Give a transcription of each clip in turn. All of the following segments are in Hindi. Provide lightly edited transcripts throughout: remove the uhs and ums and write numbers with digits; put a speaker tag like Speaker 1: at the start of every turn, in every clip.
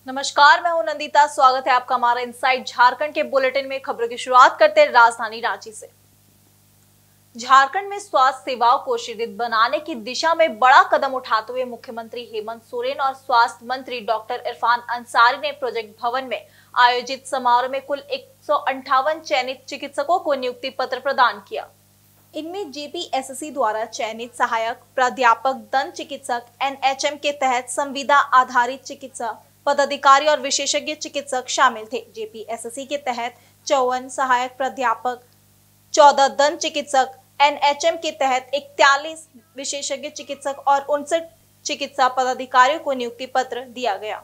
Speaker 1: नमस्कार, मैं हूं नंदिता। स्वागत है आपका हमारा इनसाइड झारखंड के बुलेटिन में। खबरों की शुरुआत करते हैं राजधानी रांची से। झारखंड में स्वास्थ्य सेवाओं को सुदृढ़ बनाने की दिशा में बड़ा कदम उठाते हुए मुख्यमंत्री हेमंत सोरेन और स्वास्थ्य मंत्री डॉक्टर इरफान अंसारी ने प्रोजेक्ट भवन में आयोजित समारोह में कुल 158 चयनित चिकित्सकों को नियुक्ति पत्र प्रदान किया। इनमें जेपीएसएससी द्वारा चयनित सहायक प्राध्यापक, दंत चिकित्सक, एनएचएम के तहत संविदा आधारित चिकित्सा पदाधिकारी और विशेषज्ञ चिकित्सक शामिल थे। जेपीएसएससी के तहत 54 सहायक प्राध्यापक, 14 दंत चिकित्सक, एनएचएम के तहत 41 विशेषज्ञ चिकित्सक और 59 चिकित्सा पदाधिकारियों को नियुक्ति पत्र दिया गया।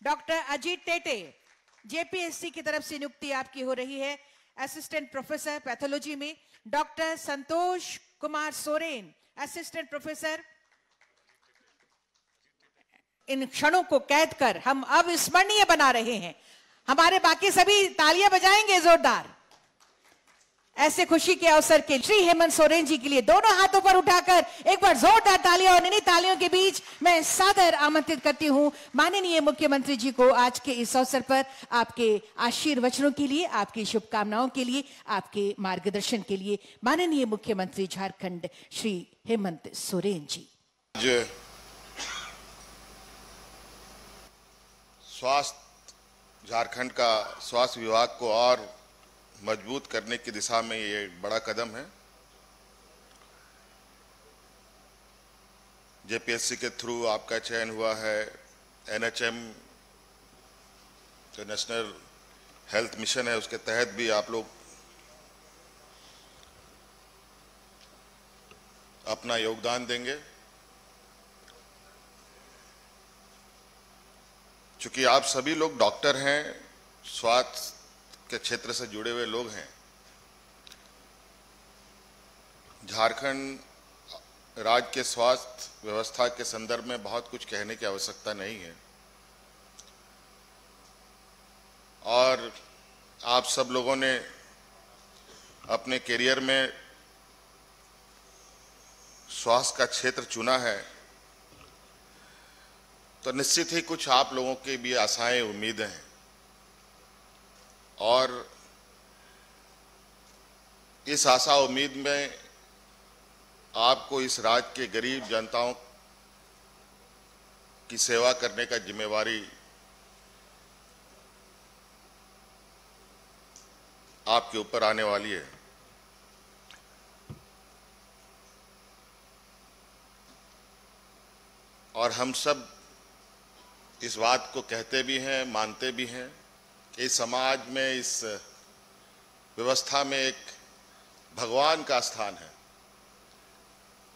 Speaker 2: डॉक्टर अजीत टेटे, जेपीएससी की तरफ से नियुक्ति आपकी हो रही है असिस्टेंट प्रोफेसर पैथोलॉजी में। Doctor Santosh Kumar Soren, assistant professor. इन क्षणों को कैद कर हम अविस्मरणीय बना रहे हैं। हमारे बाकी सभी तालियां बजाएंगे जोरदार ऐसे खुशी के अवसर के श्री हेमंत सोरेन जी के लिए। दोनों हाथों पर उठाकर एक बार जोरदार तालियां, और इन्हीं तालियों के बीच मैं सादर आमंत्रित करती हूं माननीय मुख्यमंत्री जी को आज के इस अवसर पर आपके आशीर्वचनों के लिए, आपकी शुभकामनाओं के लिए, आपके मार्गदर्शन के लिए। माननीय मुख्यमंत्री झारखंड श्री हेमंत सोरेन जी।
Speaker 3: स्वास्थ्य, झारखंड का स्वास्थ्य विभाग को और मजबूत करने की दिशा में ये बड़ा कदम है। जेपीएससी के थ्रू आपका चयन हुआ है। एनएचएम जो नेशनल हेल्थ मिशन है उसके तहत भी आप लोग अपना योगदान देंगे। चूंकि आप सभी लोग डॉक्टर हैं, स्वास्थ्य के क्षेत्र से जुड़े हुए लोग हैं, झारखंड राज्य के स्वास्थ्य व्यवस्था के संदर्भ में बहुत कुछ कहने की आवश्यकता नहीं है। और आप सब लोगों ने अपने करियर में स्वास्थ्य का क्षेत्र चुना है, तो निश्चित ही कुछ आप लोगों की भी आशाएं, उम्मीदें हैं। और इस आशा उम्मीद में आपको इस राज्य के गरीब जनताओं की सेवा करने का जिम्मेवारी आपके ऊपर आने वाली है। और हम सब इस बात को कहते भी हैं, मानते भी हैं कि इस समाज में, इस व्यवस्था में एक भगवान का स्थान है,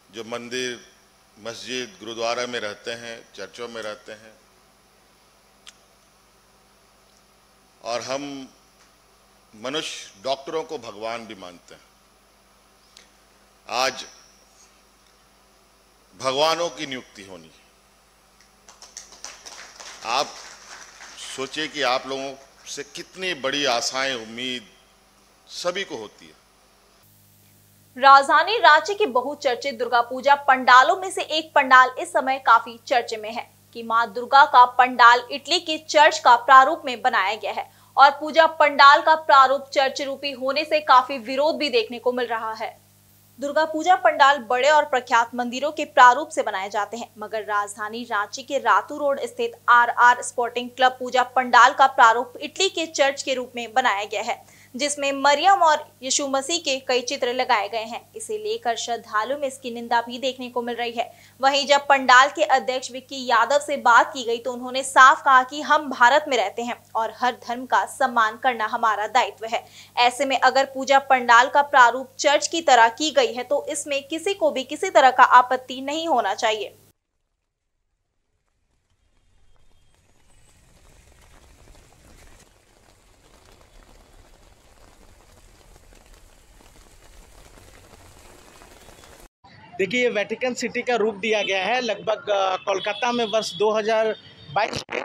Speaker 3: जो मंदिर, मस्जिद, गुरुद्वारा में रहते हैं, चर्चों में रहते हैं। और हम मनुष्य डॉक्टरों को भगवान भी मानते हैं। आज भगवानों की नियुक्ति होनी है। आप सोचिए कि आप लोगों से कितनी बड़ी आशाएं, उम्मीद सभी को होती है।
Speaker 1: राजधानी रांची की बहुचर्चित दुर्गा पूजा पंडालों में से एक पंडाल इस समय काफी चर्चे में है कि मां दुर्गा का पंडाल इटली के चर्च का प्रारूप में बनाया गया है, और पूजा पंडाल का प्रारूप चर्च रूपी होने से काफी विरोध भी देखने को मिल रहा है। दुर्गा पूजा पंडाल बड़े और प्रख्यात मंदिरों के प्रारूप से बनाए जाते हैं, मगर राजधानी रांची के रातू रोड स्थित आरआर स्पोर्टिंग क्लब पूजा पंडाल का प्रारूप इटली के चर्च के रूप में बनाया गया है, जिसमें मरियम और यीशु मसीह के कई चित्र लगाए गए हैं। इसे लेकर श्रद्धालुओं में इसकी निंदा भी देखने को मिल रही है। वहीं जब पंडाल के अध्यक्ष विक्की यादव से बात की गई तो उन्होंने साफ कहा कि हम भारत में रहते हैं और हर धर्म का सम्मान करना हमारा दायित्व है। ऐसे में अगर पूजा पंडाल का प्रारूप चर्च की तरह की गई है तो इसमें किसी को भी किसी तरह का आपत्ति नहीं होना चाहिए।
Speaker 4: देखिए, ये वेटिकन सिटी का रूप दिया गया है। लगभग कोलकाता में वर्ष 2022 में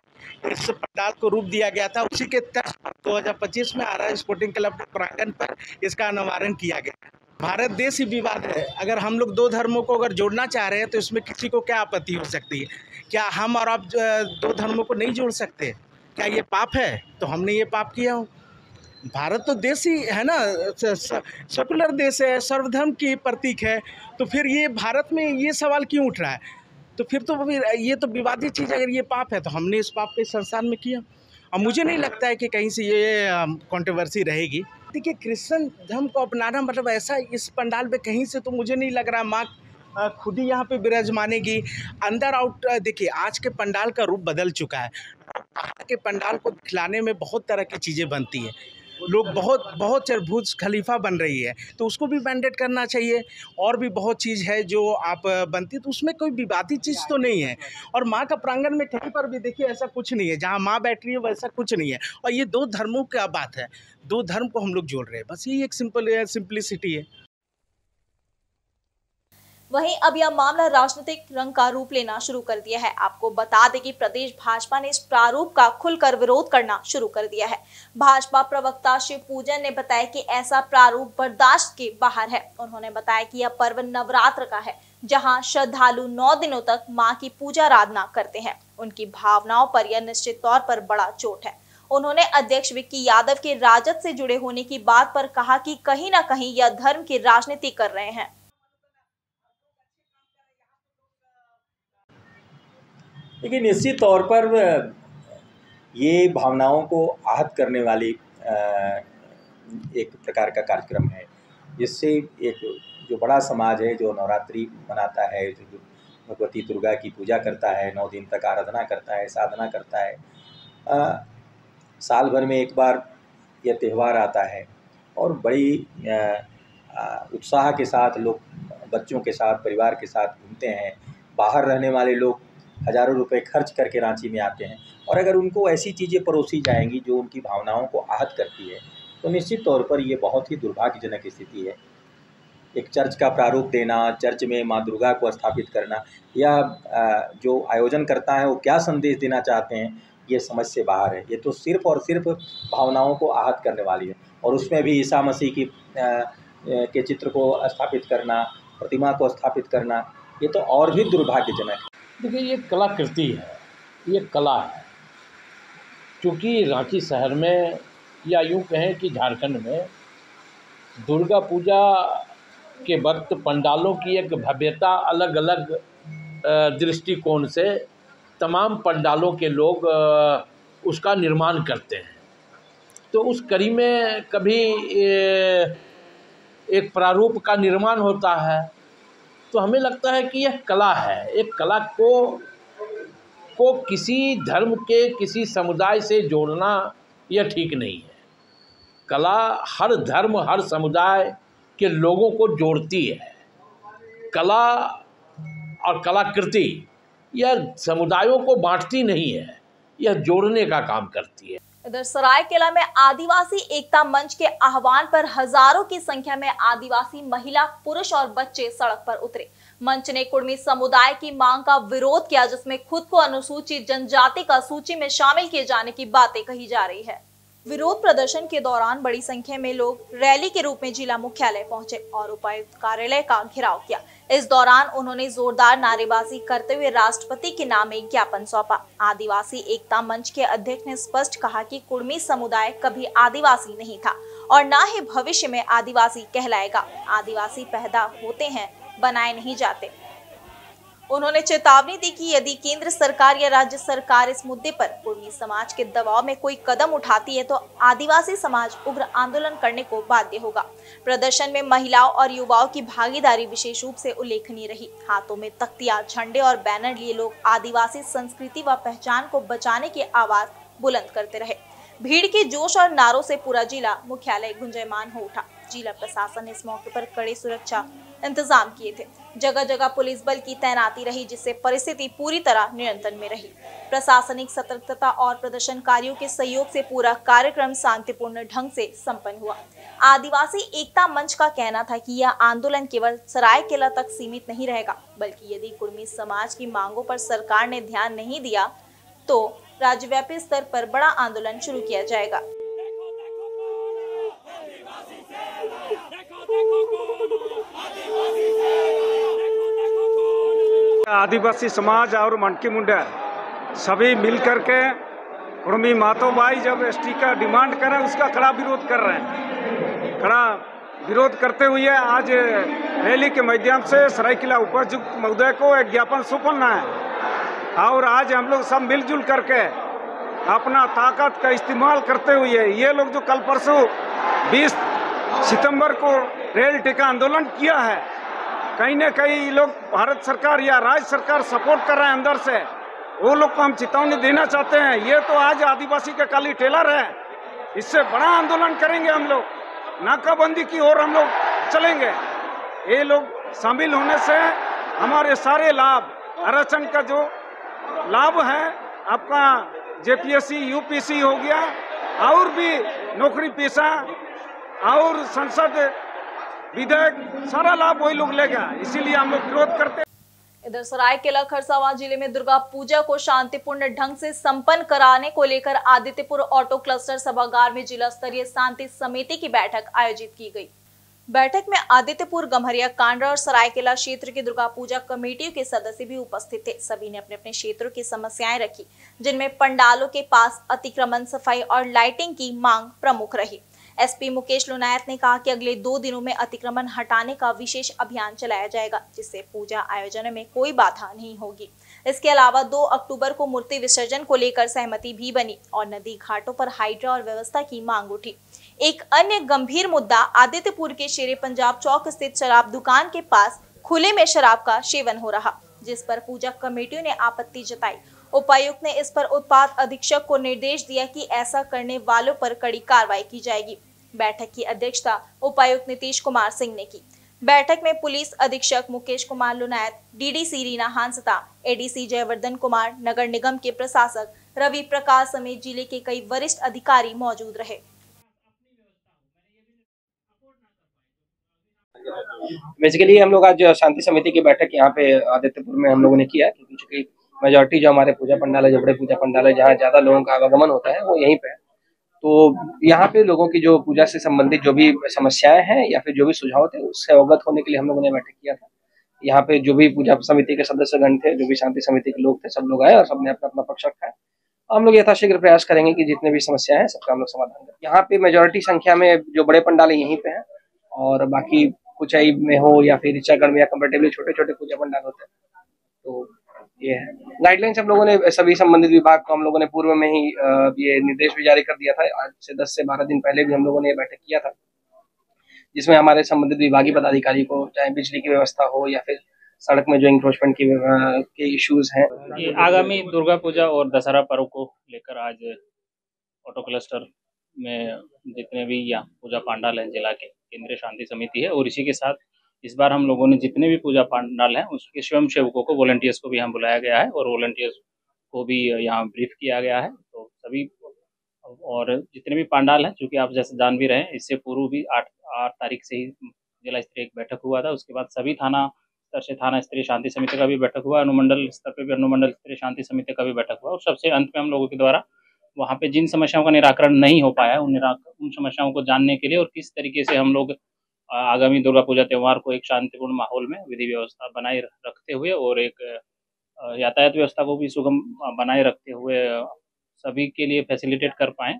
Speaker 4: इस पंडाल को रूप दिया गया था। उसी के तहत 2025 में आरआर स्पोर्टिंग क्लब के प्रांगण पर इसका अनावरण किया गया। भारत देश ही विवाद है। अगर हम लोग दो धर्मों को अगर जोड़ना चाह रहे हैं तो इसमें किसी को क्या आपत्ति हो सकती है? क्या हम और आप दो धर्मों को नहीं जोड़ सकते? क्या ये पाप है? तो हमने ये पाप किया हो? भारत तो देश ही है ना, सेकुलर देश है, सर्वधर्म की प्रतीक है। तो फिर ये भारत में ये सवाल क्यों उठ रहा है? तो फिर ये तो विवादित चीज़, अगर ये पाप है तो हमने इस पाप के संसार में किया। और मुझे नहीं लगता है कि कहीं से ये कंट्रोवर्सी रहेगी। देखिए, क्रिश्चियन धर्म को अपनाना मतलब ऐसा इस पंडाल में कहीं से तो मुझे नहीं लग रहा। माँ खुद ही यहाँ पे विराजमानेगी, अंदर आउट। देखिए, आज के पंडाल का रूप बदल चुका है। के पंडाल को खिलाने में बहुत तरह की चीज़ें बनती है, लोग बहुत बुर्ज खलीफा बन रही है, तो उसको भी मैंडेट करना चाहिए। और भी बहुत चीज़ है जो आप बनती है, तो उसमें कोई विवादित चीज़ तो नहीं है। और माँ का प्रांगण में कहीं पर भी देखिए ऐसा कुछ नहीं है, जहाँ माँ बैठ रही है वैसा कुछ नहीं है। और ये दो धर्मों की बात है, दो धर्म को हम लोग जोड़ रहे हैं, बस यही एक सिंपलिसिटी है।
Speaker 1: वहीं अब यह मामला राजनीतिक रंग का रूप लेना शुरू कर दिया है। आपको बता दें कि प्रदेश भाजपा ने इस प्रारूप का खुलकर विरोध करना शुरू कर दिया है। भाजपा प्रवक्ता शिव पूजन ने बताया कि ऐसा प्रारूप बर्दाश्त के बाहर है। उन्होंने बताया कि यह पर्व नवरात्र का है, जहां श्रद्धालु 9 दिनों तक मां की पूजा आराधना करते हैं। उनकी भावनाओं पर यह निश्चित तौर पर बड़ा चोट है। उन्होंने अध्यक्ष विक्की यादव के राजद से जुड़े होने की बात पर कहा कि कहीं ना कहीं यह धर्म की राजनीति कर रहे हैं।
Speaker 5: लेकिन निश्चित तौर पर ये भावनाओं को आहत करने वाली एक प्रकार का कार्यक्रम है, जिससे एक जो बड़ा समाज है, जो नवरात्रि मनाता है, जो भगवती दुर्गा की पूजा करता है, 9 दिन तक आराधना करता है, साधना करता है, साल भर में एक बार यह त्यौहार आता है और बड़ी उत्साह के साथ लोग बच्चों के साथ, परिवार के साथ घूमते हैं। बाहर रहने वाले लोग हज़ारों रुपए खर्च करके रांची में आते हैं, और अगर उनको ऐसी चीज़ें परोसी जाएंगी जो उनकी भावनाओं को आहत करती है, तो निश्चित तौर पर ये बहुत ही दुर्भाग्यजनक स्थिति है। एक चर्च का प्रारूप देना, चर्च में माँ दुर्गा को स्थापित करना, यह जो आयोजन करता है वो क्या संदेश देना चाहते हैं, ये समझ से बाहर है। ये तो सिर्फ़ और सिर्फ भावनाओं को आहत करने वाली है। और उसमें भी ईसा मसीह की के चित्र को स्थापित करना, प्रतिमा को स्थापित करना, ये तो और भी दुर्भाग्यजनक है।
Speaker 6: देखिए, ये कलाकृति है, ये कला है। क्योंकि रांची शहर में या यूँ कहें कि झारखंड में दुर्गा पूजा के वक्त पंडालों की एक भव्यता अलग अलग दृष्टिकोण से तमाम पंडालों के लोग उसका निर्माण करते हैं। तो उस कड़ी में कभी एक प्रारूप का निर्माण होता है, तो हमें लगता है कि यह कला है। एक कला को किसी धर्म के, किसी समुदाय से जोड़ना यह ठीक नहीं है। कला हर धर्म, हर समुदाय के लोगों को जोड़ती है। कला और कलाकृति यह समुदायों को बांटती नहीं है, यह जोड़ने का काम करती है।
Speaker 1: इधर सरायकेला में आदिवासी एकता मंच के आह्वान पर हजारों की संख्या में आदिवासी महिला, पुरुष और बच्चे सड़क पर उतरे। मंच ने कुर्मी समुदाय की मांग का विरोध किया, जिसमें खुद को अनुसूचित जनजाति का सूची में शामिल किए जाने की बातें कही जा रही है। विरोध प्रदर्शन के दौरान बड़ी संख्या में लोग रैली के रूप में जिला मुख्यालय पहुंचे और उपायुक्त कार्यालय का घेराव किया। इस दौरान उन्होंने जोरदार नारेबाजी करते हुए राष्ट्रपति के नाम एक ज्ञापन सौंपा। आदिवासी एकता मंच के अध्यक्ष ने स्पष्ट कहा कि कुर्मी समुदाय कभी आदिवासी नहीं था और न ही भविष्य में आदिवासी कहलाएगा। आदिवासी पैदा होते हैं, बनाए नहीं जाते। उन्होंने चेतावनी दी कि यदि केंद्र सरकार या राज्य सरकार इस मुद्दे पर कुर्मी समाज के दबाव में कोई कदम उठाती है तो आदिवासी समाज उग्र आंदोलन करने को बाध्य होगा। प्रदर्शन में महिलाओं और युवाओं की भागीदारी विशेष रूप से उल्लेखनीय रही। हाथों में तख्तियां, झंडे और बैनर लिए लोग आदिवासी संस्कृति व पहचान को बचाने की आवाज बुलंद करते रहे। भीड़ के जोश और नारों से पूरा जिला मुख्यालय गुंजायमान हो उठा। जिला प्रशासन ने इस मौके पर कड़े सुरक्षा इंतजाम किए थे। जगह जगह पुलिस बल की तैनाती रही, जिससे परिस्थिति पूरी तरह नियंत्रण में रही। प्रशासनिक सतर्कता और प्रदर्शनकारियों के सहयोग से पूरा कार्यक्रम शांतिपूर्ण ढंग से संपन्न हुआ। आदिवासी एकता मंच का कहना था कि यह आंदोलन केवल सरायकेला तक सीमित नहीं रहेगा, बल्कि यदि कुर्मी समाज की मांगों पर सरकार ने ध्यान नहीं दिया तो राज्यव्यापी स्तर पर बड़ा आंदोलन शुरू किया जाएगा।
Speaker 7: आदिवासी समाज और मनकी मुंडा सभी मिलकर के कुर्मी मातो भाई जब एसटी का डिमांड कर रहे हैं उसका कड़ा विरोध कर रहे हैं। कड़ा विरोध करते हुए आज रैली के माध्यम से सरायकेला उपायुक्त महोदय को एक ज्ञापन सौंपना है और आज हम लोग सब मिलजुल करके अपना ताकत का इस्तेमाल करते हुए ये लोग जो कल परसों 20 सितंबर को रेल टिका आंदोलन किया है, कहीं न कहीं लोग भारत सरकार या राज्य सरकार सपोर्ट कर रहे हैं अंदर से, वो लोग को हम चेतावनी देना चाहते हैं। ये तो आज आदिवासी का काली टेलर है, इससे बड़ा आंदोलन करेंगे हम लोग, नाकाबंदी की ओर हम लोग चलेंगे। ये लोग शामिल होने से हमारे सारे लाभ, आरक्षण का जो लाभ है, आपका जेपीएससी यूपीसी हो गया और भी नौकरी पेशा और संसद विधेयक, सारा लाभ वही लोग लेगा, इसीलिए हम लोग विरोध करते हैं।
Speaker 1: इधर सरायकेला खरसावां जिले में दुर्गा पूजा को शांतिपूर्ण ढंग से संपन्न कराने को लेकर आदित्यपुर ऑटो क्लस्टर सभागार में जिला स्तरीय शांति समिति की बैठक आयोजित की गई। बैठक में आदित्यपुर, गम्हरिया, कांडा और सरायकेला क्षेत्र की दुर्गा पूजा कमेटियों के सदस्य भी उपस्थित थे। सभी ने अपने अपने क्षेत्रों की समस्याएं रखी, जिनमें पंडालों के पास अतिक्रमण, सफाई और लाइटिंग की मांग प्रमुख रही। एसपी मुकेश लोनायत ने कहा कि अगले 2 दिनों में अतिक्रमण हटाने का विशेष अभियान चलाया जाएगा, जिससे पूजा आयोजन में कोई बाधा नहीं होगी। इसके अलावा 2 अक्टूबर को मूर्ति विसर्जन को लेकर सहमति भी बनी और नदी घाटों पर हाइड्रा और व्यवस्था की मांग उठी। एक अन्य गंभीर मुद्दा आदित्यपुर के शेरे पंजाब चौक स्थित शराब दुकान के पास खुले में शराब का सेवन हो रहा, जिस पर पूजा कमेटियों ने आपत्ति जताई। उपायुक्त ने इस पर उत्पाद अधीक्षक को निर्देश दिया कि ऐसा करने वालों पर कड़ी कार्रवाई की जाएगी। बैठक की अध्यक्षता उपायुक्त नीतीश कुमार सिंह ने की। बैठक में पुलिस अधीक्षक मुकेश कुमार लोनायत, डीडीसी रीना हांसदा, एडीसी जयवर्धन कुमार, नगर निगम के प्रशासक रवि प्रकाश समेत जिले के कई वरिष्ठ अधिकारी मौजूद रहे।
Speaker 8: बेसिकली हम लोग आज शांति समिति की बैठक यहाँ पे आदित्यपुर में हम लोगों ने किया, क्योंकि चूंकि मेजॉरिटी जो हमारे पूजा पंडाल है, जो बड़े पूजा पंडाल है, जहाँ ज्यादा लोगों का आवागमन होता है, वो यहीं पे है। तो यहाँ पे लोगों की जो पूजा से संबंधित जो भी समस्याएं हैं या फिर जो भी सुझाव थे, उससे अवगत होने के लिए हम लोगों ने बैठक किया था। यहाँ पे जो भी पूजा समिति के सदस्यगण थे, जो भी शांति समिति के लोग थे, सब लोग आए और सबने अपना अपना पक्ष रखा है। हम लोग यथाशीघ्र प्रयास करेंगे कि जितने भी समस्याएं हैं सबका हम लोग समाधान करें। यहाँ पे मेजॉरिटी संख्या में जो बड़े पंडाल यहीं पे हैं और बाकी कुचाई में हो या फिर ऋचागढ़ में या कंपेरेटिवली छोटे छोटे पूजा पंडाल होते हैं। तो ये है गाइडलाइंस हम लोगों ने सभी संबंधित विभाग को हम लोगों ने पूर्व में ही ये निर्देश भी जारी कर दिया था। आज से 10 से 12 दिन पहले भी हम लोगों ने ये बैठक किया था, जिसमें हमारे संबंधित विभागीय पदाधिकारी को चाहे बिजली की व्यवस्था हो या फिर सड़क में जो इंक्रोचमेंट के इश्यूज हैं।
Speaker 9: आगामी दुर्गा पूजा और दशहरा पर्व को लेकर आज ऑटो क्लस्टर में जितने भी यहाँ पूजा पंडाल हैं जिला के, केंद्रीय शांति समिति है और इसी के साथ इस बार हम लोगों ने जितने भी पूजा पंडाल हैं उसके स्वयं सेवकों को, वॉलंटियर्स को भी यहाँ बुलाया गया है और वॉलंटियर्स को भी यहाँ ब्रीफ किया गया है। तो सभी और जितने भी पंडाल हैं, चूँकि आप जैसे जान भी रहे हैं, इससे पूर्व भी 8 तारीख से ही जिला स्तरीय एक बैठक हुआ था। उसके बाद सभी थाना स्तर से थाना स्तरीय शांति समिति का भी बैठक हुआ, अनुमंडल स्तर पर भी अनुमंडल स्तरीय शांति समिति का भी बैठक हुआ और सबसे अंत में हम लोगों के द्वारा वहाँ पे जिन समस्याओं का निराकरण नहीं हो पाया उन समस्याओं को जानने के लिए और किस तरीके से हम लोग आगामी दुर्गा पूजा त्यौहार को एक शांतिपूर्ण माहौल में विधि व्यवस्था बनाए रखते हुए और एक यातायात व्यवस्था को भी सुगम बनाए रखते हुए सभी के लिए फैसिलिटेट कर पाएं,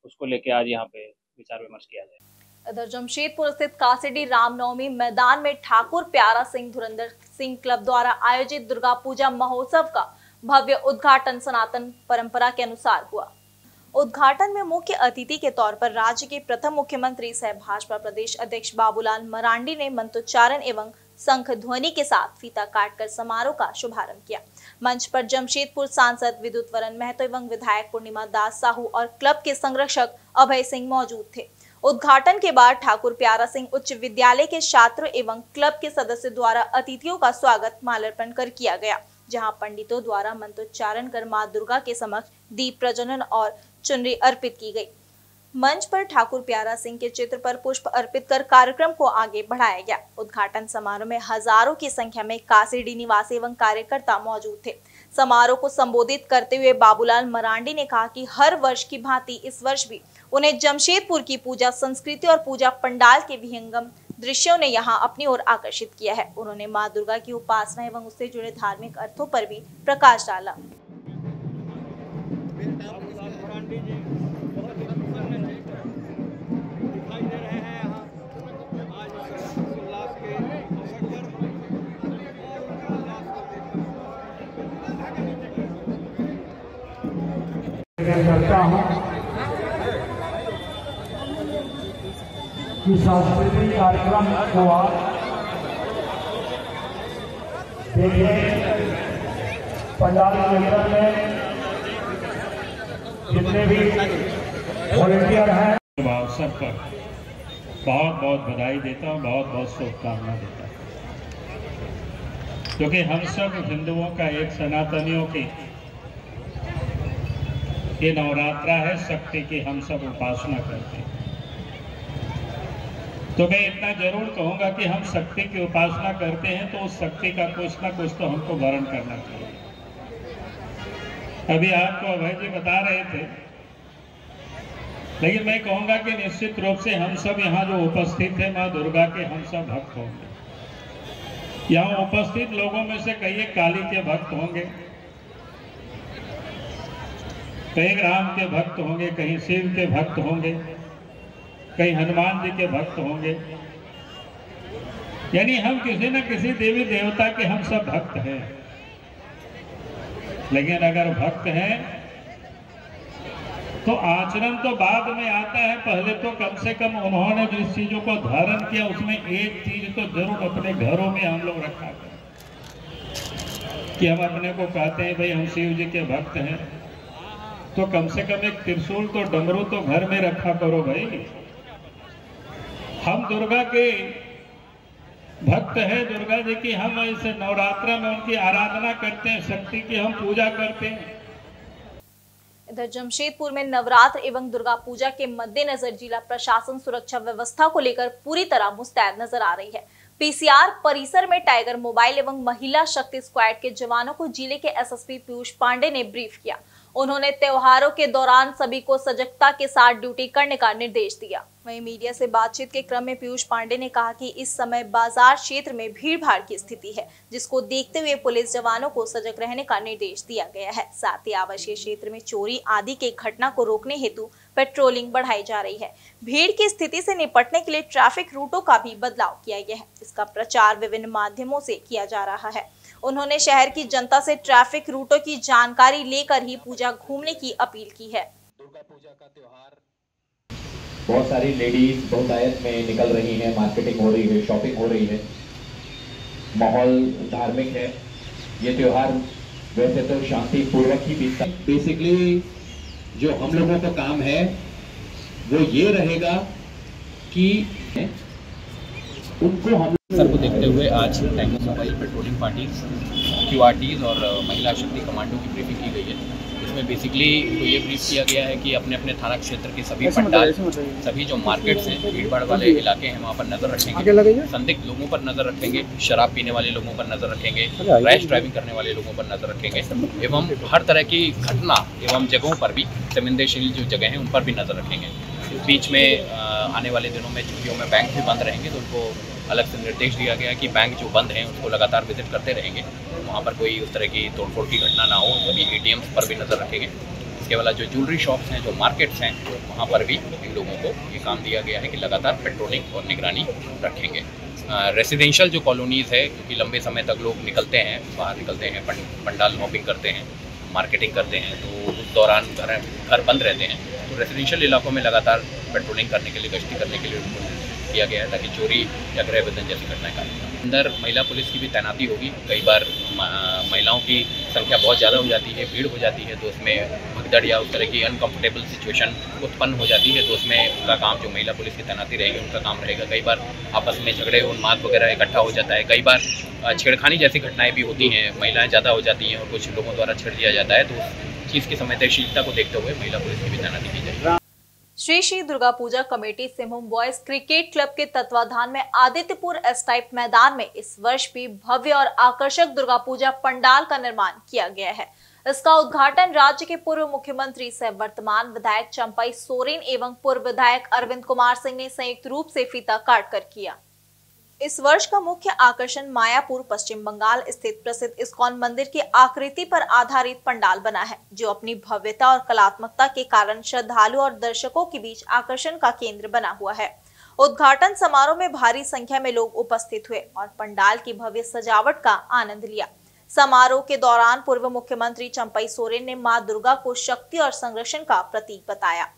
Speaker 9: उसको लेके आज यहाँ पे विचार विमर्श किया जाए।
Speaker 1: इधर जमशेदपुर स्थित कासिडी रामनवमी मैदान में ठाकुर प्यारा सिंह धुरंधर सिंह क्लब द्वारा आयोजित दुर्गा पूजा महोत्सव का भव्य उद्घाटन सनातन परंपरा के अनुसार हुआ। उद्घाटन में मुख्य अतिथि के तौर पर राज्य के प्रथम मुख्यमंत्री सह भाजपा प्रदेश अध्यक्ष बाबूलाल मरांडी ने मंत्रोच्चारण एवं शंख ध्वनि के साथ फीता काटकर समारोह का शुभारंभ किया। मंच पर जमशेदपुर सांसद विद्युत वरण महतो एवं विधायक पूर्णिमा दास साहू और क्लब के संरक्षक अभय सिंह मौजूद थे। उद्घाटन के बाद ठाकुर प्यारा सिंह उच्च विद्यालय के छात्रों एवं क्लब के सदस्यों द्वारा अतिथियों का स्वागत माल्यार्पण कर किया गया, जहां पंडितों द्वारा मंत्रोच्चारण कर मां दुर्गा के समक्ष दीप प्रज्वलन और चुनरी अर्पित की गई। मंच पर ठाकुर प्यारा सिंह के चित्र पर पुष्प अर्पित कर कार्यक्रम को आगे बढ़ाया गया। उद्घाटन समारोह में हजारों की संख्या में कासिडी निवासी एवं कार्यकर्ता मौजूद थे। समारोह को संबोधित करते हुए बाबूलाल मरांडी ने कहा कि हर वर्ष की भांति इस वर्ष भी उन्हें जमशेदपुर की पूजा संस्कृति और पूजा पंडाल के विहंगम दृश्यों ने यहां अपनी ओर आकर्षित किया है। उन्होंने मां दुर्गा की उपासना एवं उससे जुड़े धार्मिक अर्थों पर भी प्रकाश डाला।
Speaker 10: करता हूँ कि सांस्कृतिक कार्यक्रम को आप देखें। पंडाल के अंदर में जितने भी वॉलंटियर हैं,
Speaker 11: अवसर पर बहुत बहुत बधाई देता हूँ, बहुत बहुत शुभकामना देता हूँ, क्योंकि हम सब हिंदुओं का एक सनातनियों की ये नवरात्रा है, शक्ति की हम सब उपासना करते हैं। तो मैं इतना जरूर कहूंगा कि हम शक्ति की उपासना करते हैं तो उस शक्ति का कुछ ना कुछ तो हमको वर्ण करना चाहिए। अभी आपको अभय जी बता रहे थे, लेकिन मैं कहूंगा कि निश्चित रूप से हम सब यहाँ जो उपस्थित हैं माँ दुर्गा के हम सब भक्त होंगे। यहाँ उपस्थित लोगों में से कई काली के भक्त होंगे, कई राम के भक्त होंगे, कहीं शिव के भक्त होंगे, कहीं हनुमान जी के भक्त होंगे। यानी हम किसी न किसी देवी देवता के हम सब भक्त हैं। लेकिन अगर भक्त हैं तो आचरण तो बाद में आता है। पहले तो कम से कम उन्होंने जिस चीजों को धारण किया उसमें एक चीज तो जरूर अपने घरों में हम लोग रखा करें कि हम अपने को कहते हैं भाई हम शिव जी के भक्त हैं, तो कम से कम एक त्रिशूल तो डमरू तो घर में रखा करो भाई। हम दुर्गा के भक्त हैं, दुर्गा जी की हम इस नवरात्रा में उनकी आराधना करते हैं, शक्ति की हम पूजा करते हैं।
Speaker 1: इधर जमशेदपुर में नवरात्र एवं दुर्गा पूजा के मद्देनजर जिला प्रशासन सुरक्षा व्यवस्था को लेकर पूरी तरह मुस्तैद नजर आ रही है। पीसीआर परिसर में टाइगर मोबाइल एवं महिला शक्ति स्क्वाड के जवानों को जिले के एसएसपी पीयूष पांडे ने ब्रीफ किया। उन्होंने त्योहारों के दौरान सभी को सजगता के साथ ड्यूटी करने का निर्देश दिया। वहीं मीडिया से बातचीत के क्रम में पीयूष पांडे ने कहा कि इस समय बाजार क्षेत्र में भीड़-भाड़ की स्थिति है, जिसको देखते हुए पुलिस जवानों को सजग रहने का निर्देश दिया गया है। साथ ही आवासीय क्षेत्र में चोरी आदि के घटना को रोकने हेतु पेट्रोलिंग बढ़ाई जा रही है। भीड़ की स्थिति से निपटने के लिए ट्रैफिक रूटों का भी बदलाव किया गया है। इसका प्रचार विभिन्न माध्यमों से किया जा रहा है। उन्होंने शहर की जनता से ट्रैफिक रूटों की जानकारी लेकर ही पूजा घूमने की अपील की है।
Speaker 5: दुर्गा पूजा का त्योहार, बहुत सारी लेडीज बहुतायत में निकल रही हैं, मार्केटिंग हो रही है, शॉपिंग हो रही है, माहौल धार्मिक है। ये त्योहार वैसे तो शांति पूर्वक ही बीतता है। बेसिकली जो हम लोगों का काम है वो ये रहेगा कि उनको हम
Speaker 12: सर को देखते हुए आज टाइगर मोबाइल पेट्रोलिंग पार्टी क्यूआरटीज और महिला शक्ति कमांडो की ब्रीफिंग की गई है। इसमें बेसिकली तो ये ब्रीफ किया गया है कि अपने अपने थाना क्षेत्र के सभी पंडाल, सभी जो मार्केट्स हैं, भीड़भाड़ वाले इलाके हैं, वहाँ पर नजर रखेंगे, संदिग्ध लोगों पर नजर रखेंगे, शराब पीने वाले लोगों पर नजर रखेंगे, रैश ड्राइविंग करने वाले लोगों पर नजर रखेंगे एवं हर तरह की घटना एवं जगहों पर भी, संवेदनशील जो जगह हैं उन पर भी नजर रखेंगे। बीच में आने वाले दिनों में छुट्टियों में बैंक भी बंद रहेंगे, तो उनको अलग से निर्देश दिया गया कि बैंक जो बंद हैं उसको लगातार विजिट करते रहेंगे, वहाँ पर कोई उस तरह की तोड़फोड़ की घटना ना हो। सभी एटीएम्स पर भी नज़र रखेंगे। इसके अलावा जो ज्वेलरी शॉप्स हैं, जो मार्केट्स हैं, वहाँ पर भी इन लोगों को ये काम दिया गया है कि लगातार पेट्रोलिंग और निगरानी रखेंगे। रेसिडेंशियल जो कॉलोनीज़ है, क्योंकि लंबे समय तक लोग निकलते हैं, बाहर निकलते हैं, पंडाल हॉपिंग करते हैं, मार्केटिंग करते हैं, तो उस दौरान घर बंद रहते हैं, तो रेसिडेंशियल इलाकों में लगातार पेट्रोलिंग करने के लिए, गश्ती करने के लिए उनको किया गया है ताकि चोरी या गृह विदन जैसी घटनाएं का अंदर महिला पुलिस की भी तैनाती होगी। कई बार महिलाओं की संख्या बहुत ज़्यादा हो जाती है, भीड़ हो जाती है, तो उसमें भगदड़ या उस तरह की अनकंफर्टेबल सिचुएशन उत्पन्न हो जाती है, तो उसमें उनका काम, जो महिला पुलिस की तैनाती रहेगी उनका काम रहेगा। कई बार आपस में झगड़े उन्माद वगैरह इकट्ठा हो जाता है, कई बार छेड़खानी जैसी घटनाएँ भी होती हैं, महिलाएँ ज़्यादा हो जाती हैं और कुछ लोगों द्वारा छेड़ दिया जाता है, तो उस चीज़ की संवेदनशीलता को देखते हुए महिला पुलिस की भी तैनाती की जाएगी।
Speaker 1: Shri Shri Durga Puja committee Singhbhum boys cricket club के तत्वाधान में आदित्यपुर एसटाइप मैदान में इस वर्ष भी भव्य और आकर्षक दुर्गा पूजा पंडाल का निर्माण किया गया है। इसका उद्घाटन राज्य के पूर्व मुख्यमंत्री सह वर्तमान विधायक चंपई सोरेन एवं पूर्व विधायक अरविंद कुमार सिंह ने संयुक्त रूप से फीता काट कर किया। इस वर्ष का मुख्य आकर्षण मायापुर पश्चिम बंगाल स्थित प्रसिद्ध इस्कॉन मंदिर की आकृति पर आधारित पंडाल बना है, जो अपनी भव्यता और कलात्मकता के कारण श्रद्धालु और दर्शकों के बीच आकर्षण का केंद्र बना हुआ है। उद्घाटन समारोह में भारी संख्या में लोग उपस्थित हुए और पंडाल की भव्य सजावट का आनंद लिया। समारोह के दौरान पूर्व मुख्यमंत्री चंपई सोरेन ने मां दुर्गा को शक्ति और संरक्षण का प्रतीक बताया।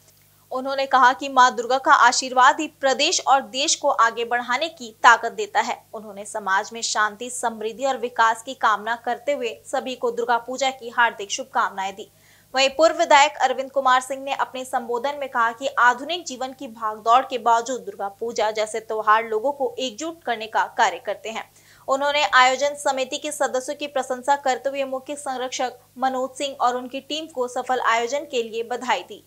Speaker 1: उन्होंने कहा कि मां दुर्गा का आशीर्वाद ही प्रदेश और देश को आगे बढ़ाने की ताकत देता है। उन्होंने समाज में शांति, समृद्धि और विकास की कामना करते हुए सभी को दुर्गा पूजा की हार्दिक शुभकामनाएं दी। वहीं पूर्व विधायक अरविंद कुमार सिंह ने अपने संबोधन में कहा कि आधुनिक जीवन की भागदौड़ के बावजूद दुर्गा पूजा जैसे त्योहार लोगों को एकजुट करने का कार्य करते हैं। उन्होंने आयोजन समिति के सदस्यों की प्रशंसा करते हुए मुख्य संरक्षक मनोज सिंह और उनकी टीम को सफल आयोजन के लिए बधाई दी।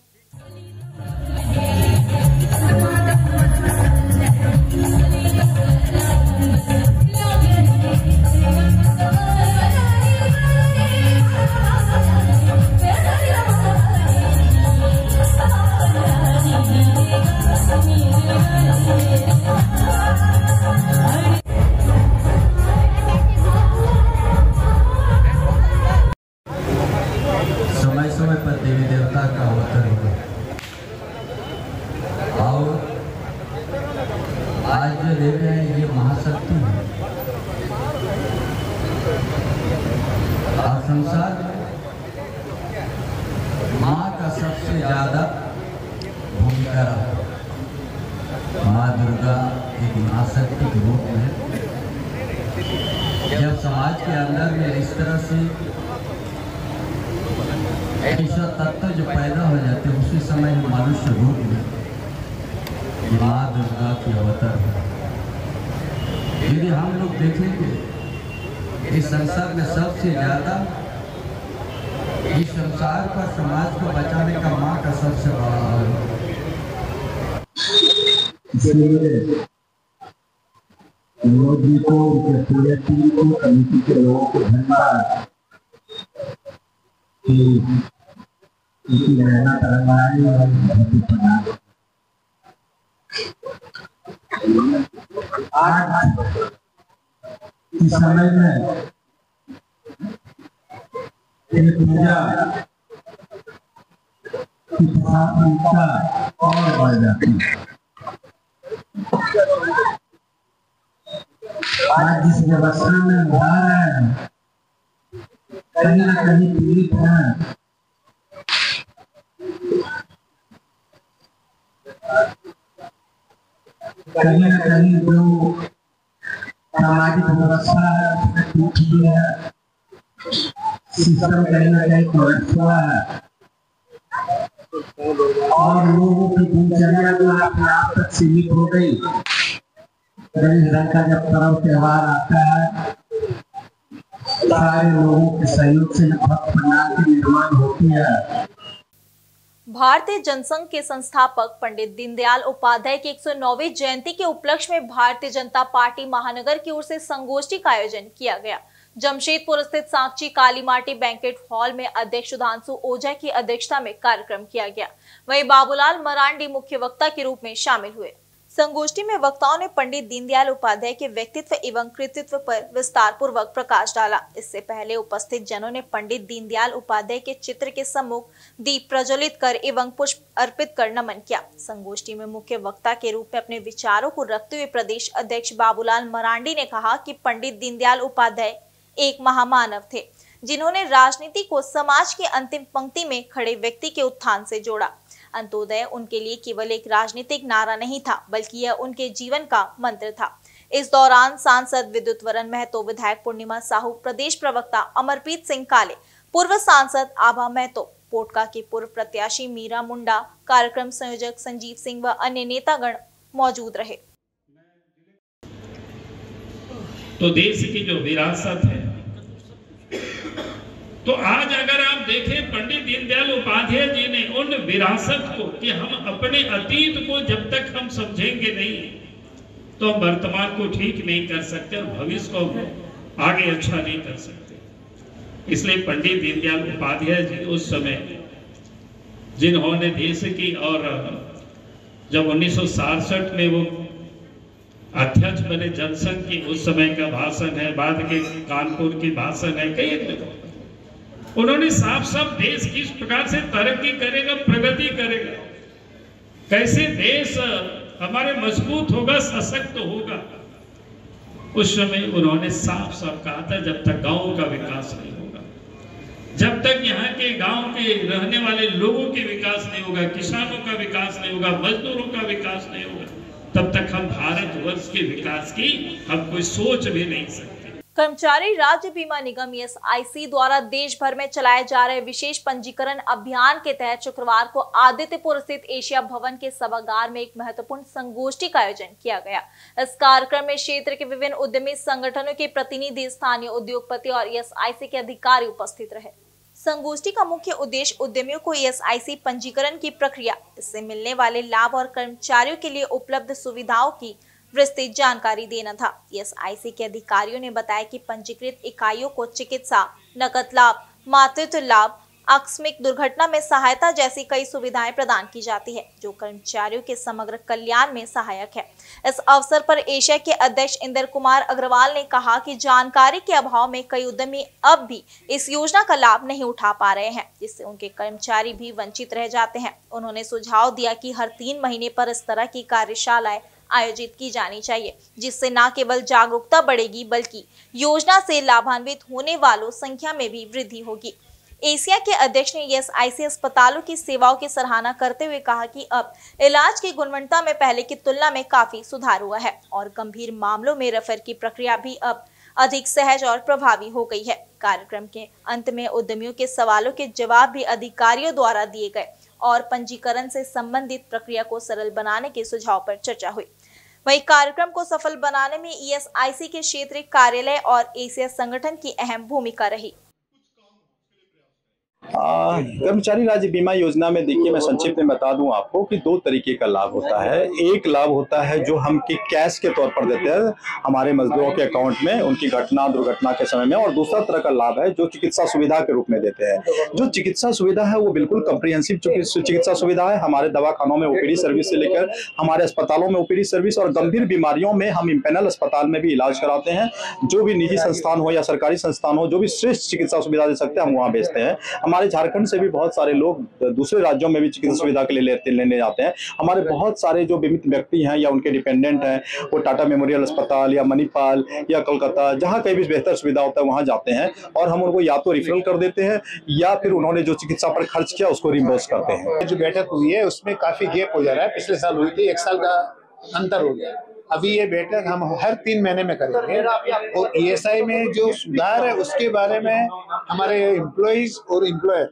Speaker 13: समय समय पर देवी देवता का अवतरण हुआ और आज जो देवी है ये महाशक्ति है और संसार में माँ का सबसे ज्यादा भूमिका रहा। माँ दुर्गा एक महाशक्ति के रूप में जब समाज के अंदर में इस तरह से ऐसा तत्व जो पैदा हो जाते हैं उसी समय मनुष्य रूप में माँ दुर्गा की अवतार है। यदि हम लोग देखेंगे इस संसार में सबसे ज्यादा इस संसार पर समाज को बचाने का माँ का सबसे बड़ा हाल है। इसलिए मोदी को, उनके पूरे टीम को, कमेटी के लोगों को धन्यवाद कि इनकी मेहनत रंगाई और आज इस समय में ये पूजा की प्राथमिकता और बढ़ जाती है। आज जिस व्यवस्था में बढ़ा रहे हैं कहीं न कहीं पीड़ित हैं, कहीं न कहीं जो सामाजिक व्यवस्था है टूटी है, सिस्टम कहीं न कहीं कोलैप्स हुआ है और लोगों की दिनचर्या जो अपने आप तक सीमित हो गई। गणेश रंग का जब पर्व त्योहार आता है सारे लोगों के सहयोग से भक्त पंडाल की निर्माण होती है।
Speaker 1: भारतीय जनसंघ के संस्थापक पंडित दीनदयाल उपाध्याय की 109वीं जयंती के उपलक्ष्य में भारतीय जनता पार्टी महानगर की ओर से संगोष्ठी का आयोजन किया गया। जमशेदपुर स्थित साक्षी काली माटी बैंकेट हॉल में अध्यक्ष सुधांशु ओझा की अध्यक्षता में कार्यक्रम किया गया। वहीं बाबूलाल मरांडी मुख्य वक्ता के रूप में शामिल हुए। संगोष्ठी में वक्ताओं ने पंडित दीनदयाल उपाध्याय के व्यक्तित्व एवं कृतित्व पर विस्तार पूर्वक प्रकाश डाला। इससे पहले उपस्थित जनों ने पंडित दीनदयाल उपाध्याय के चित्र के सम्मुख दीप प्रज्वलित कर एवं पुष्प अर्पित कर नमन किया। संगोष्ठी में मुख्य वक्ता के रूप में अपने विचारों को रखते हुए प्रदेश अध्यक्ष बाबूलाल मरांडी ने कहा कि पंडित दीनदयाल उपाध्याय एक महामानव थे, जिन्होंने राजनीति को समाज के अंतिम पंक्ति में खड़े व्यक्ति के उत्थान से जोड़ा। अंत्योदय उनके लिए केवल एक राजनीतिक नारा नहीं था, बल्कि यह उनके जीवन का मंत्र था। इस दौरान सांसद विद्युत वरण महतो, विधायक पूर्णिमा साहू, प्रदेश प्रवक्ता अमरप्रीत सिंह काले, पूर्व सांसद आभा महतो, पोटका के पूर्व प्रत्याशी मीरा मुंडा, कार्यक्रम संयोजक संजीव सिंह व अन्य नेतागण मौजूद रहे।
Speaker 11: तो देश की जो विरासत है, तो आज अगर आप देखें पंडित दीनदयाल उपाध्याय जी ने उन विरासत को कि हम अपने अतीत को जब तक हम समझेंगे नहीं तो हम वर्तमान को ठीक नहीं कर सकते और भविष्य को आगे अच्छा नहीं कर सकते। इसलिए पंडित दीनदयाल उपाध्याय जी उस समय जिन्होंने देश की, और जब 1967 में वो अध्यक्ष बने जनसंघ की, उस समय का भाषण है, बाद के कानपुर की भाषण है, कई उन्होंने साफ साफ देश किस प्रकार से तरक्की करेगा, प्रगति करेगा, कैसे देश हमारे मजबूत होगा, सशक्त होगा, उस समय उन्होंने साफ साफ कहा था जब तक गांव का विकास नहीं होगा, जब तक यहाँ के गांव के रहने वाले लोगों के विकास नहीं होगा, किसानों का विकास नहीं होगा, मजदूरों का विकास नहीं होगा, तब तक हम भारतवर्ष के विकास की हम कोई सोच भी नहीं सकते।
Speaker 1: कर्मचारी राज्य बीमा निगम ESIC द्वारा देश भर में चलाए जा रहे विशेष पंजीकरण अभियान के तहत शुक्रवार को आदित्यपुर स्थित एशिया भवन के सभागार में एक महत्वपूर्ण संगोष्ठी का आयोजन किया गया। इस कार्यक्रम में क्षेत्र के विभिन्न उद्यमी संगठनों के प्रतिनिधि, स्थानीय उद्योगपति और ESIC के अधिकारी उपस्थित रहे। संगोष्ठी का मुख्य उद्देश्य उद्यमियों को ESIC पंजीकरण की प्रक्रिया, इससे मिलने वाले लाभ और कर्मचारियों के लिए उपलब्ध सुविधाओं की विस्तृत जानकारी देना था। ESIC के अधिकारियों ने बताया कि पंजीकृत इकाइयों को चिकित्सा, नकद लाभ, मातृत्व लाभ, आकस्मिक दुर्घटना में सहायता जैसी कई सुविधाएं प्रदान की जाती है, जो कर्मचारियों के समग्र कल्याण में सहायक है। इस अवसर पर एशिया के अध्यक्ष इंद्र कुमार अग्रवाल ने कहा कि जानकारी के अभाव में कई उद्यमी अब भी इस योजना का लाभ नहीं उठा पा रहे हैं, जिससे उनके कर्मचारी भी वंचित रह जाते हैं। उन्होंने सुझाव दिया कि हर 3 महीने पर इस तरह की कार्यशालाएं आयोजित की जानी चाहिए, जिससे न केवल जागरूकता बढ़ेगी बल्कि योजना से लाभान्वित होने वालों संख्या में भी वृद्धि होगी। एशिया के अध्यक्ष ने ESIC अस्पतालों की सेवाओं की सराहना करते हुए कहा कि अब इलाज की गुणवत्ता में पहले की तुलना में काफी सुधार हुआ है और गंभीर मामलों में रेफर की प्रक्रिया भी अब अधिक सहज और प्रभावी हो गई है। कार्यक्रम के अंत में उद्यमियों के सवालों के जवाब भी अधिकारियों द्वारा दिए गए और पंजीकरण से संबंधित प्रक्रिया को सरल बनाने के सुझाव पर चर्चा हुई। वहीं कार्यक्रम को सफल बनाने में ESIC के क्षेत्रीय कार्यालय और एशिया संगठन की अहम भूमिका रही।
Speaker 5: कर्मचारी राज्य बीमा योजना में देखिए, मैं संक्षिप्त में बता दूं आपको कि 2 तरीके का लाभ होता है। एक लाभ होता है जो हम की कैश के तौर पर देते हैं हमारे मजदूरों के अकाउंट में उनकी दुर्घटना के समय में, और दूसरा तरह का लाभ है जो चिकित्सा सुविधा के रूप में देते हैं। जो चिकित्सा सुविधा है वो बिल्कुल कम्प्रिहेंसिव चिकित्सा सुविधा है। हमारे दवाखानों में OPD सर्विस से लेकर हमारे अस्पतालों में OPD सर्विस, और गंभीर बीमारियों में हम इम्पैनल अस्पताल में भी इलाज कराते हैं। जो भी निजी संस्थान हो या सरकारी संस्थान हो, जो भी श्रेष्ठ चिकित्सा सुविधा दे सकते हैं हम वहाँ भेजते हैं। हमारे झारखंड से भी बहुत सारे लोग दूसरे राज्यों में भी चिकित्सा सुविधा के लिए लेने जाते हैं। हमारे बहुत सारे जो बीमित व्यक्ति हैं या उनके डिपेंडेंट हैं, वो टाटा मेमोरियल अस्पताल या मणिपाल या कोलकाता, जहां कहीं भी बेहतर सुविधा होता है वहां जाते हैं और हम उनको या तो रिफरल कर देते हैं या फिर उन्होंने जो चिकित्सा पर खर्च किया उसको रिम्बर्स करते हैं।
Speaker 14: जो बैठक हुई है उसमें काफी गैप हो जा रहा है। पिछले साल हुई थी, 1 साल का अंतर हो गया। अभी ये बैठक हम हर 3 महीने में करेंगे और ESI में जो सुधार है उसके बारे में हमारे एम्प्लॉइज और एम्प्लॉयर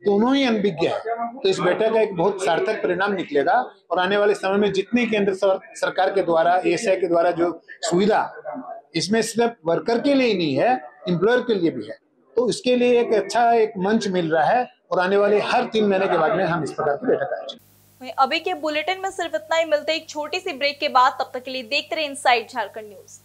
Speaker 14: दोनों ही अनभिज्ञ है। तो इस बैठक का एक बहुत सार्थक परिणाम निकलेगा और आने वाले समय में जितनी केंद्र सरकार के द्वारा ESI के द्वारा जो सुविधा, इसमें सिर्फ वर्कर के लिए ही नहीं है, एम्प्लॉयर के लिए भी है। तो इसके लिए एक अच्छा एक मंच मिल रहा है और आने वाले हर 3 महीने के बाद में हम इस प्रकार की बैठक आयोजित।
Speaker 1: अभी के बुलेटिन में सिर्फ इतना ही। मिलते एक छोटी सी ब्रेक के बाद, तब तक के लिए देखते रहे इनसाइड झारखंड न्यूज।